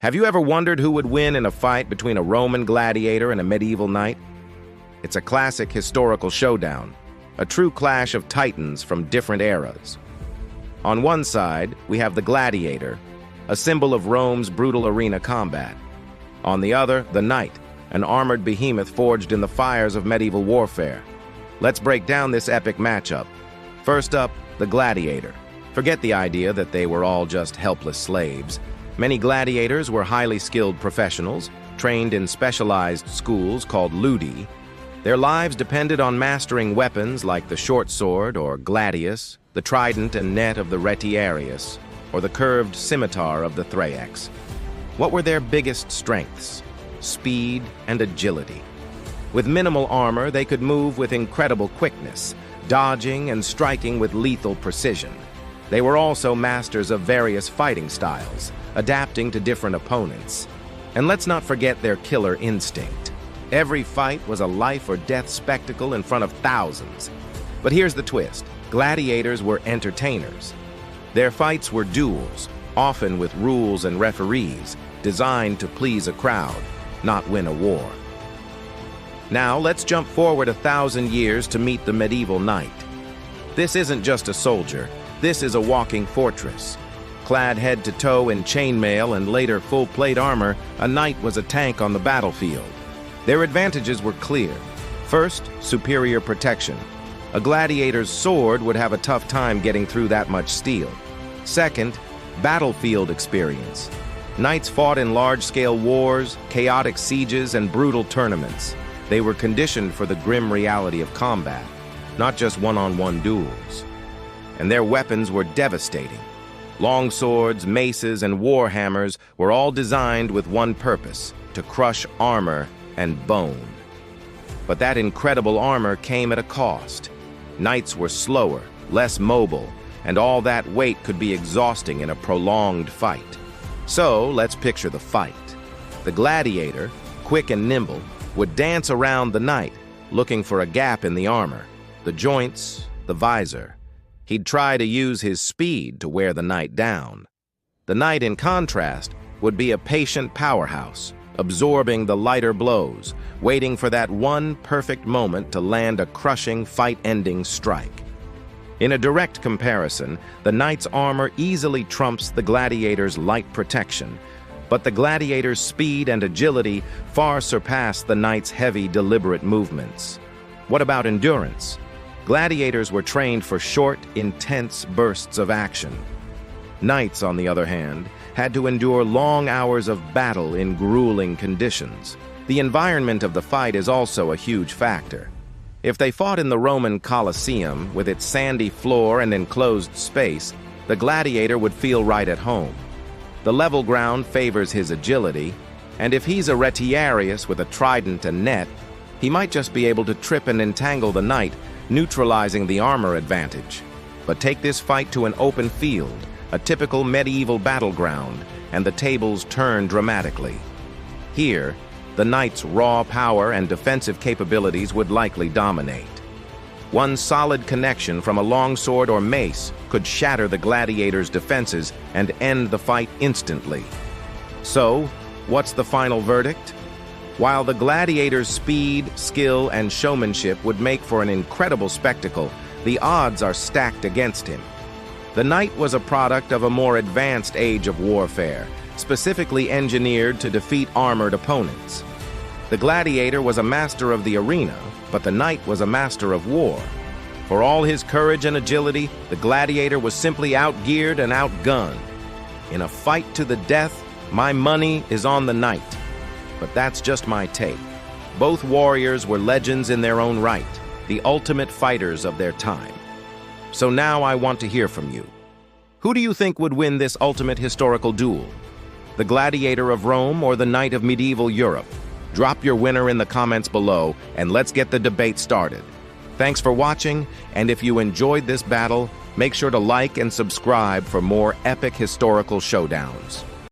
Have you ever wondered who would win in a fight between a Roman gladiator and a medieval knight? It's a classic historical showdown, a true clash of titans from different eras. On one side, we have the gladiator, a symbol of Rome's brutal arena combat. On the other, the knight, an armored behemoth forged in the fires of medieval warfare. Let's break down this epic matchup. First up, the gladiator. Forget the idea that they were all just helpless slaves. Many gladiators were highly skilled professionals, trained in specialized schools called ludi. Their lives depended on mastering weapons like the short sword or gladius, the trident and net of the retiarius, or the curved scimitar of the thraex. What were their biggest strengths? Speed and agility. With minimal armor, they could move with incredible quickness, dodging and striking with lethal precision. They were also masters of various fighting styles, adapting to different opponents. And let's not forget their killer instinct. Every fight was a life or death spectacle in front of thousands. But here's the twist. Gladiators were entertainers. Their fights were duels, often with rules and referees, designed to please a crowd, not win a war. Now let's jump forward 1,000 years to meet the medieval knight. This isn't just a soldier. This is a walking fortress. Clad head to toe in chainmail and later full-plate armor, a knight was a tank on the battlefield. Their advantages were clear. First, superior protection. A gladiator's sword would have a tough time getting through that much steel. Second, battlefield experience. Knights fought in large-scale wars, chaotic sieges, and brutal tournaments. They were conditioned for the grim reality of combat, not just one-on-one duels. And their weapons were devastating. Long swords, maces, and war hammers were all designed with one purpose: to crush armor and bone. But that incredible armor came at a cost. Knights were slower, less mobile, and all that weight could be exhausting in a prolonged fight. So let's picture the fight. The gladiator, quick and nimble, would dance around the knight, looking for a gap in the armor, the joints, the visor. He'd try to use his speed to wear the knight down. The knight, in contrast, would be a patient powerhouse, absorbing the lighter blows, waiting for that one perfect moment to land a crushing, fight-ending strike. In a direct comparison, the knight's armor easily trumps the gladiator's light protection, but the gladiator's speed and agility far surpass the knight's heavy, deliberate movements. What about endurance? Gladiators were trained for short, intense bursts of action. Knights, on the other hand, had to endure long hours of battle in grueling conditions. The environment of the fight is also a huge factor. If they fought in the Roman Colosseum, with its sandy floor and enclosed space, the gladiator would feel right at home. The level ground favors his agility, and if he's a retiarius with a trident and net, he might just be able to trip and entangle the knight, neutralizing the armor advantage. But take this fight to an open field, a typical medieval battleground, and the tables turn dramatically. Here, the knight's raw power and defensive capabilities would likely dominate. One solid connection from a longsword or mace could shatter the gladiator's defenses and end the fight instantly. So, what's the final verdict? While the gladiator's speed, skill, and showmanship would make for an incredible spectacle, the odds are stacked against him. The knight was a product of a more advanced age of warfare, specifically engineered to defeat armored opponents. The gladiator was a master of the arena, but the knight was a master of war. For all his courage and agility, the gladiator was simply outgeared and outgunned. In a fight to the death, my money is on the knight. But that's just my take. Both warriors were legends in their own right, the ultimate fighters of their time. So now I want to hear from you. Who do you think would win this ultimate historical duel? The gladiator of Rome or the knight of medieval Europe? Drop your winner in the comments below and let's get the debate started. Thanks for watching, and if you enjoyed this battle, make sure to like and subscribe for more epic historical showdowns.